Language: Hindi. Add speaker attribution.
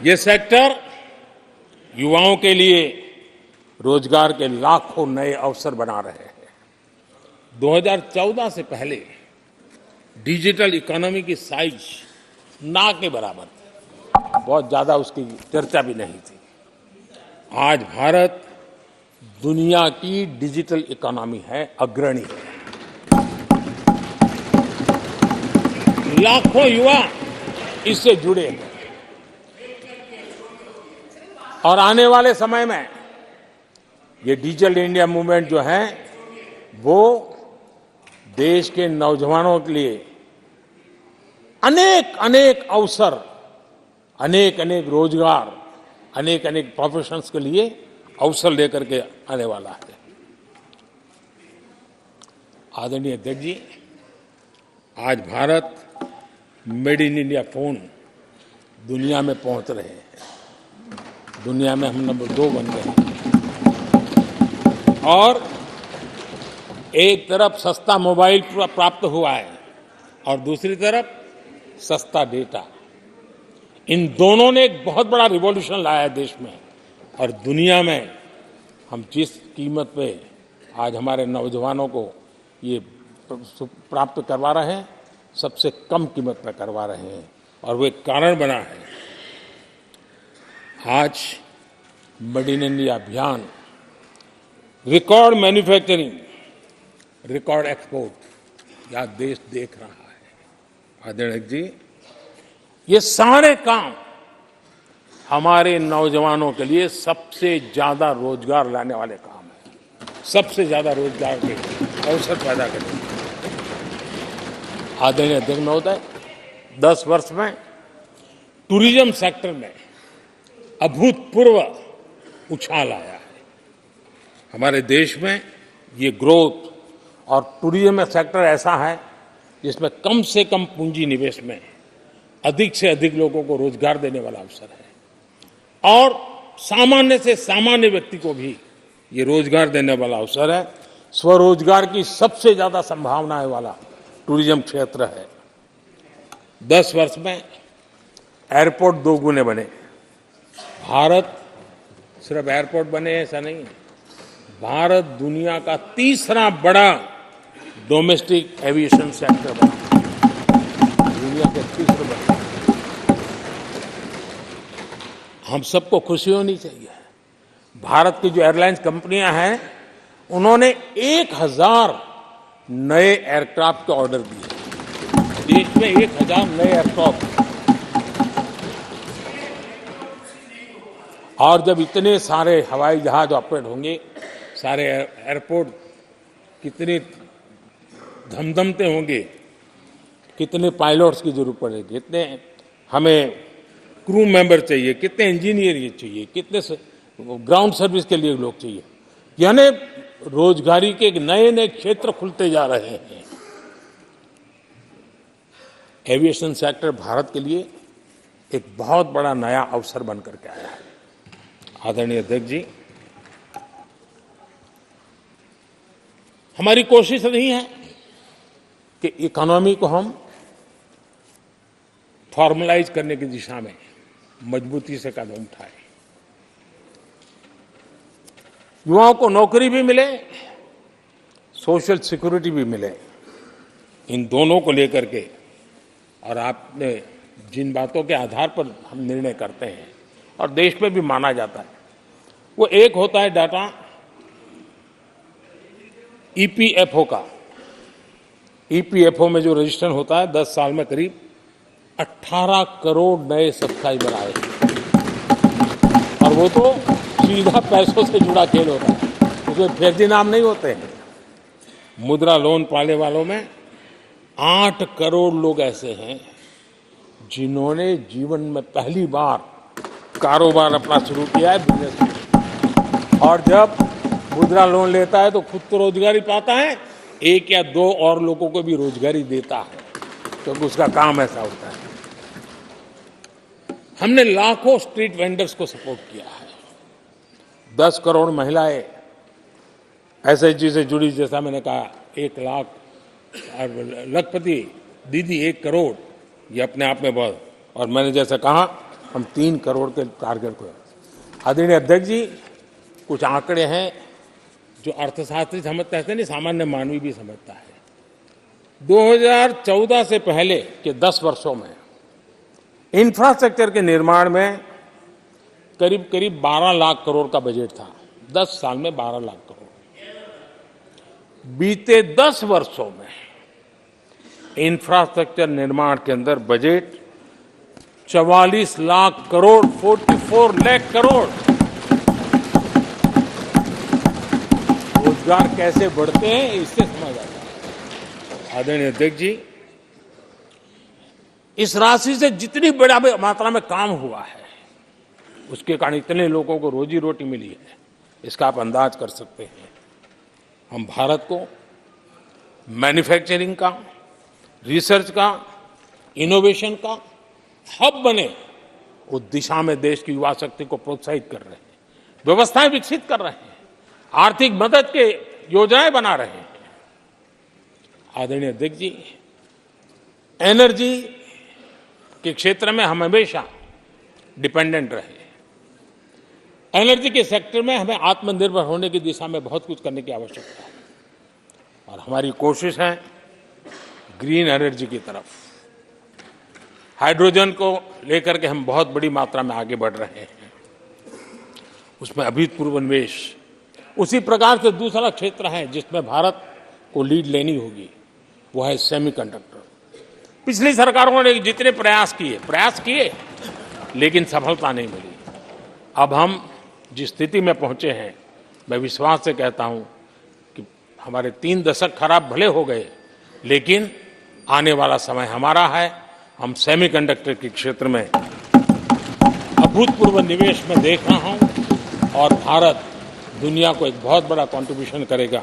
Speaker 1: ये सेक्टर युवाओं के लिए रोजगार के लाखों नए अवसर बना रहे हैं। 2014 से पहले डिजिटल इकोनॉमी की साइज ना के बराबर थी, बहुत ज्यादा उसकी चर्चा भी नहीं थी। आज भारत दुनिया की डिजिटल इकोनॉमी है, अग्रणी है। लाखों युवा इससे जुड़े हैं और आने वाले समय में ये डिजिटल इंडिया मूवमेंट जो है वो देश के नौजवानों के लिए अनेक अनेक अवसर, अनेक अनेक रोजगार, अनेक अनेक प्रोफेशंस के लिए अवसर लेकर के आने वाला है। आदरणीय अध्यक्ष जी, आज Bharat made in India phone दुनिया में पहुंच रहे हैं। दुनिया में हम नंबर 2 बन गए हैं और एक तरफ सस्ता मोबाइल प्राप्त हुआ है और दूसरी तरफ सस्ता डेटा। इन दोनों ने एक बहुत बड़ा रिवॉल्यूशन लाया है देश में और दुनिया में हम जिस कीमत पे आज हमारे नौजवानों को ये प्राप्त करवा रहे हैं, सबसे कम कीमत पर करवा रहे हैं और वो एक कारण बना है। आज मेड इन इंडिया अभियान रिकॉर्ड मैन्युफैक्चरिंग, रिकॉर्ड एक्सपोर्ट या देश देख रहा है। आदरणीय जी, ये सारे काम हमारे नौजवानों के लिए सबसे ज्यादा रोजगार लाने वाले काम हैं, सबसे ज्यादा रोजगार के अवसर पैदा करेंगे। आदरणीय अध्यक्ष महोदय, 10 वर्ष में टूरिज्म सेक्टर में अभूतपूर्व उछाल आया है। हमारे देश में ये ग्रोथ और टूरिज्म सेक्टर ऐसा है जिसमें कम से कम पूंजी निवेश में अधिक से अधिक लोगों को रोजगार देने वाला अवसर है और सामान्य से सामान्य व्यक्ति को भी ये रोजगार देने वाला अवसर है। स्वरोजगार की सबसे ज्यादा संभावनाएं वाला टूरिज्म क्षेत्र है। 10 वर्ष में एयरपोर्ट 2 गुने बने। भारत सिर्फ एयरपोर्ट बने ऐसा नहीं है, भारत दुनिया का तीसरा बड़ा डोमेस्टिक एविएशन सेक्टर बना, दुनिया के तीसरे बड़े। हम सबको खुशी होनी चाहिए। भारत की जो एयरलाइंस कंपनियां हैं उन्होंने 1000 नए एयरक्राफ्ट के ऑर्डर दिए। देश में 1000 नए एयरक्राफ्ट, और जब इतने सारे हवाई जहाज ऑपरेट होंगे, सारे एयरपोर्ट कितने धमधमते होंगे, कितने पायलट्स की जरूरत पड़ेगी, कितने हमें क्रू मेंबर चाहिए, कितने इंजीनियर चाहिए, कितने ग्राउंड सर्विस के लिए लोग चाहिए। यानी रोजगारी के नए नए क्षेत्र खुलते जा रहे हैं। एविएशन सेक्टर भारत के लिए एक बहुत बड़ा नया अवसर बनकर के आया है। आदरणीय अध्यक्ष जी, हमारी कोशिश नहीं है कि इकोनॉमी को हम फॉर्मलाइज करने की दिशा में मजबूती से कदम उठाएं। युवाओं को नौकरी भी मिले, सोशल सिक्योरिटी भी मिले। इन दोनों को लेकर के और आपने जिन बातों के आधार पर हम निर्णय करते हैं और देश में भी माना जाता है, वो एक होता है डाटा ईपीएफओ का। ईपीएफओ में जो रजिस्ट्रेशन होता है, 10 साल में करीब 18 करोड़ नए सब्सक्राइबर आए और वो तो सीधा पैसों से जुड़ा खेल होता है, उसमें फर्जी नाम नहीं होते हैं। मुद्रा लोन पाने वालों में 8 करोड़ लोग ऐसे हैं जिन्होंने जीवन में पहली बार कारोबार अपना शुरू किया है, बिजनेस। और जब मुद्रा लोन लेता है तो खुद तो रोजगारी पाता है, 1 या 2 और लोगों को भी रोजगारी देता है, क्योंकि उसका काम ऐसा होता है। हमने लाखों स्ट्रीट वेंडर्स को सपोर्ट किया है। 10 करोड़ महिलाएं एसएचजी से जुड़ी, जैसा मैंने कहा 1 लाख, लखपति दीदी 1 करोड़, ये अपने आप में बहुत। और मैंने जैसा कहा हम 3 करोड़ के टारगेट को। आदरणीय अध्यक्ष जी, कुछ आंकड़े हैं जो अर्थशास्त्री समझते हैं, नहीं सामान्य मानवी भी समझता है। 2014 से पहले के 10 वर्षों में इंफ्रास्ट्रक्चर के निर्माण में करीब करीब 12 लाख करोड़ का बजट था। 10 साल में 12 लाख करोड़। बीते 10 वर्षों में इंफ्रास्ट्रक्चर निर्माण के अंदर बजट 44 लाख करोड़, 44 लाख करोड़। रोजगार कैसे बढ़ते हैं इससे समझ आता है। आदरणीय अध्यक्ष जी, इस राशि से जितनी बड़ा मात्रा में काम हुआ है, उसके कारण इतने लोगों को रोजी रोटी मिली है, इसका आप अंदाज कर सकते हैं। हम भारत को मैन्युफैक्चरिंग का, रिसर्च का, इनोवेशन का हब बने, उस दिशा में देश की युवा शक्ति को प्रोत्साहित कर रहे हैं, व्यवस्थाएं विकसित कर रहे हैं, आर्थिक मदद के योजनाएं बना रहे हैं। आदरणीय अध्यक्ष जी, एनर्जी के क्षेत्र में हम हमेशा डिपेंडेंट रहे। एनर्जी के सेक्टर में हमें आत्मनिर्भर होने की दिशा में बहुत कुछ करने की आवश्यकता है और हमारी कोशिश है ग्रीन एनर्जी की तरफ। हाइड्रोजन को लेकर के हम बहुत बड़ी मात्रा में आगे बढ़ रहे हैं, उसमें अभूतपूर्व निवेश। उसी प्रकार से दूसरा क्षेत्र है जिसमें भारत को लीड लेनी होगी, वो है सेमीकंडक्टर। पिछली सरकारों ने जितने प्रयास किए लेकिन सफलता नहीं मिली। अब हम जिस स्थिति में पहुंचे हैं, मैं विश्वास से कहता हूं कि हमारे 3 दशक खराब भले हो गए, लेकिन आने वाला समय हमारा है। हम सेमीकंडक्टर के क्षेत्र में अभूतपूर्व निवेश में देख रहा हूं और भारत दुनिया को एक बहुत बड़ा कंट्रीब्यूशन करेगा।